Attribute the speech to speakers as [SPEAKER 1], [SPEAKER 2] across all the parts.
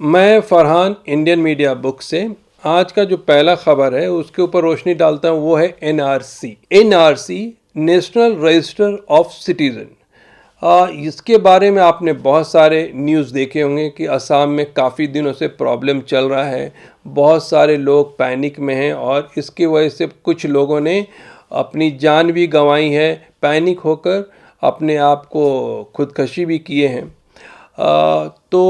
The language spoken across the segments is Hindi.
[SPEAKER 1] मैं फरहान इंडियन मीडिया बुक से आज का जो पहला खबर है उसके ऊपर रोशनी डालता हूँ। वो है NRC national register of citizen. इसके बारे में आपने बहुत सारे न्यूज़ देखे होंगे कि असम में काफ़ी दिनों से प्रॉब्लम चल रहा है। बहुत सारे लोग पैनिक में हैं और इसकी वजह से कुछ लोगों ने अपनी जान भी गंवाई है। पैनिक होकर अपने आप को खुदकशी भी किए हैं। तो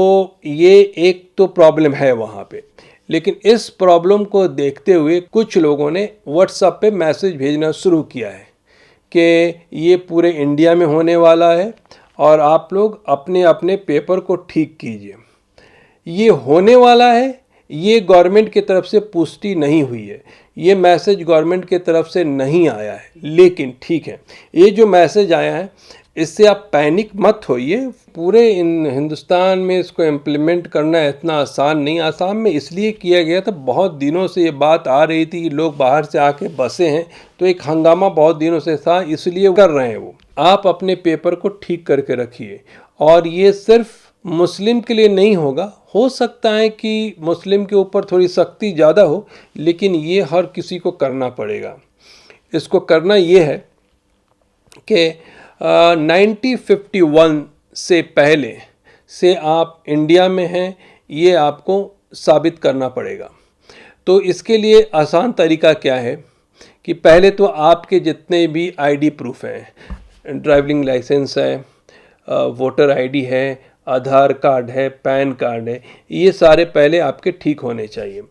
[SPEAKER 1] ये एक तो प्रॉब्लम है वहाँ पे। लेकिन इस प्रॉब्लम को देखते हुए कुछ लोगों ने व्हाट्सएप पे मैसेज भेजना शुरू किया है कि ये पूरे इंडिया में होने वाला है और आप लोग अपने अपने पेपर को ठीक कीजिए। ये होने वाला है, ये गवर्नमेंट की तरफ से पुष्टि नहीं हुई है, ये मैसेज गवर्नमेंट की तरफ से नहीं आया है। लेकिन ठीक है, ये जो मैसेज आया है इससे आप पैनिक मत होइए। पूरे हिंदुस्तान में इसको इम्प्लीमेंट करना इतना आसान नहीं। आसाम में इसलिए किया गया था, बहुत दिनों से ये बात आ रही थी कि लोग बाहर से आके बसे हैं, तो एक हंगामा बहुत दिनों से था, इसलिए कर रहे हैं। वो आप अपने पेपर को ठीक करके रखिए। और ये सिर्फ मुस्लिम के लिए नहीं होगा, हो सकता है कि मुस्लिम के ऊपर थोड़ी सख्ती ज़्यादा हो, लेकिन ये हर किसी को करना पड़ेगा। इसको करना ये है कि 1951 से पहले से आप इंडिया में हैं, ये आपको साबित करना पड़ेगा। तो इसके लिए आसान तरीका क्या है कि पहले तो आपके जितने भी आईडी प्रूफ हैं, ड्राइविंग लाइसेंस है, वोटर आईडी है, आधार कार्ड है, पैन कार्ड है, ये सारे पहले आपके ठीक होने चाहिए।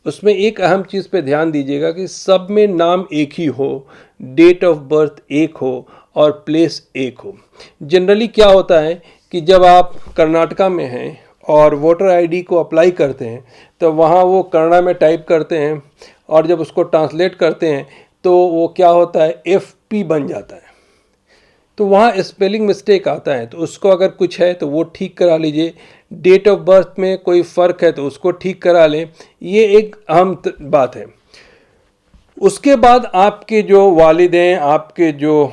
[SPEAKER 1] उसमें एक अहम चीज़ पे ध्यान दीजिएगा कि सब में नाम एक ही हो, डेट ऑफ बर्थ एक हो और प्लेस एक हो। जनरली क्या होता है कि जब आप कर्नाटका में हैं और वोटर आईडी को अप्लाई करते हैं तो वहाँ वो कन्नड़ा में टाइप करते हैं और जब उसको ट्रांसलेट करते हैं तो वो क्या होता है, FP बन जाता है। तो वहाँ स्पेलिंग मिस्टेक आता है, तो उसको अगर कुछ है तो वो ठीक करा लीजिए। डेट ऑफ बर्थ में कोई फ़र्क है तो उसको ठीक करा लें। ये एक अहम बात है। उसके बाद आपके जो वालिद हैं, आपके जो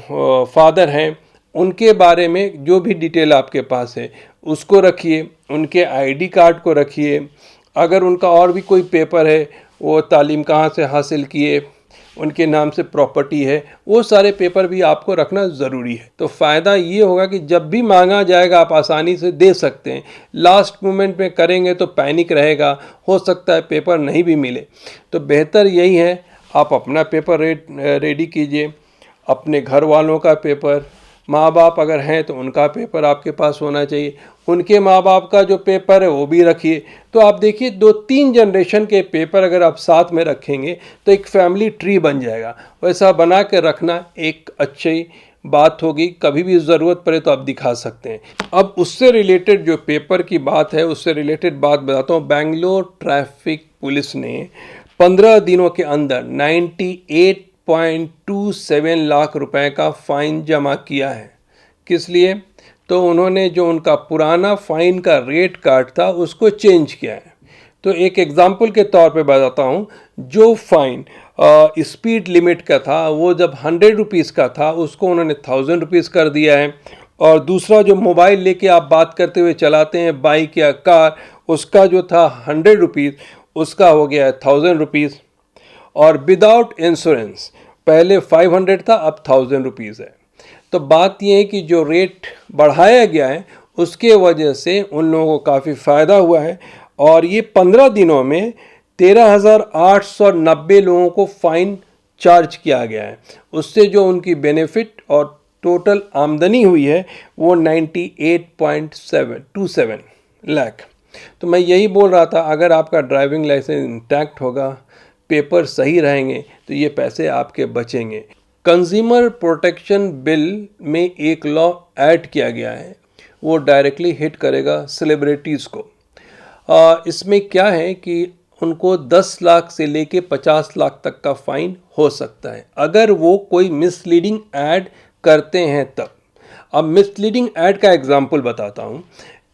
[SPEAKER 1] फादर हैं, उनके बारे में जो भी डिटेल आपके पास है उसको रखिए। उनके आईडी कार्ड को रखिए। अगर उनका और भी कोई पेपर है, वो तालीम कहाँ से हासिल किए, उनके नाम से प्रॉपर्टी है, वो सारे पेपर भी आपको रखना ज़रूरी है। तो फ़ायदा ये होगा कि जब भी मांगा जाएगा आप आसानी से दे सकते हैं। लास्ट मोमेंट में करेंगे तो पैनिक रहेगा, हो सकता है पेपर नहीं भी मिले। तो बेहतर यही है, आप अपना पेपर रेडी कीजिए, अपने घर वालों का पेपर, माँ बाप अगर हैं तो उनका पेपर आपके पास होना चाहिए, उनके माँ बाप का जो पेपर है वो भी रखिए। तो आप देखिए 2-3 जनरेशन के पेपर अगर आप साथ में रखेंगे तो एक फैमिली ट्री बन जाएगा। वैसा बना के रखना एक अच्छी बात होगी, कभी भी ज़रूरत पड़े तो आप दिखा सकते हैं। अब उससे रिलेटेड जो पेपर की बात है, उससे रिलेटेड बात बताता हूँ। बेंगलोर ट्रैफिक पुलिस ने 15 दिनों के अंदर 98.27 लाख रुपए का फ़ाइन जमा किया है। किस लिए? तो उन्होंने जो उनका पुराना फ़ाइन का रेट कार्ड था उसको चेंज किया है। तो एक एग्ज़ाम्पल के तौर पे बताता हूँ। जो फ़ाइन स्पीड लिमिट का था वो जब 100 रुपीज़ का था उसको उन्होंने 1000 रुपीज़ कर दिया है। और दूसरा जो मोबाइल लेके आप बात करते हुए चलाते हैं, बाइक या कार, उसका जो था 100 रुपीज़ उसका हो गया है 1000 रुपीज़। और विदाउट इंश्योरेंस पहले 500 था, अब 1000 रुपीज़ है। तो बात यह है कि जो रेट बढ़ाया गया है उसके वजह से उन लोगों को काफ़ी फ़ायदा हुआ है। और ये 15 दिनों में 13,890 लोगों को फ़ाइन चार्ज किया गया है। उससे जो उनकी बेनिफिट और टोटल आमदनी हुई है वो 98.27 लाख। तो मैं यही बोल रहा था, अगर आपका ड्राइविंग लाइसेंस इंटैक्ट होगा, पेपर सही रहेंगे, तो ये पैसे आपके बचेंगे। कंज्यूमर प्रोटेक्शन बिल में एक लॉ ऐड किया गया है, वो डायरेक्टली हिट करेगा सेलिब्रिटीज़ को। इसमें क्या है कि उनको 10 लाख से लेके 50 लाख तक का फ़ाइन हो सकता है अगर वो कोई मिसलीडिंग ऐड करते हैं तब। अब मिसलीडिंग ऐड का एग्जांपल बताता हूँ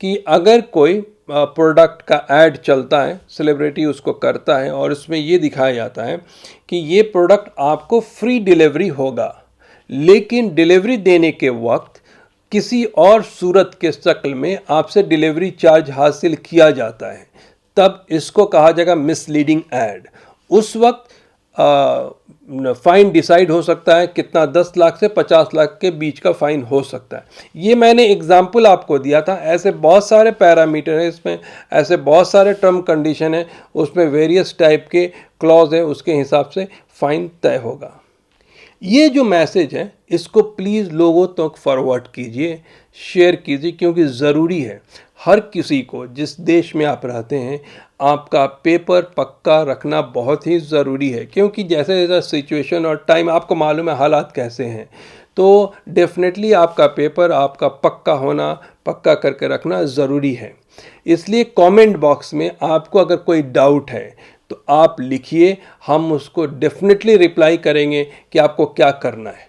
[SPEAKER 1] कि अगर कोई प्रोडक्ट का ऐड चलता है, सेलिब्रिटी उसको करता है और उसमें ये दिखाया जाता है कि ये प्रोडक्ट आपको फ्री डिलीवरी होगा, लेकिन डिलीवरी देने के वक्त किसी और सूरत के शक्ल में आपसे डिलीवरी चार्ज हासिल किया जाता है, तब इसको कहा जाएगा मिसलीडिंग ऐड। उस वक्त फ़ाइन डिसाइड हो सकता है कितना, 10 लाख से 50 लाख के बीच का फ़ाइन हो सकता है। ये मैंने एग्जाम्पल आपको दिया था, ऐसे बहुत सारे पैरामीटर हैं इसमें, ऐसे बहुत सारे टर्म कंडीशन है, उसमें वेरियस टाइप के क्लॉज है, उसके हिसाब से फ़ाइन तय होगा। ये जो मैसेज है इसको प्लीज़ लोगों तक फॉरवर्ड कीजिए, शेयर कीजिए, क्योंकि ज़रूरी है हर किसी को, जिस देश में आप रहते हैं, आपका पेपर पक्का रखना बहुत ही ज़रूरी है। क्योंकि जैसे जैसा सिचुएशन और टाइम, आपको मालूम है हालात कैसे हैं, तो डेफिनेटली आपका पेपर आपका पक्का होना, पक्का करके रखना ज़रूरी है। इसलिए कमेंट बॉक्स में आपको अगर कोई डाउट है तो आप लिखिए, हम उसको डेफिनेटली रिप्लाई करेंगे कि आपको क्या करना है।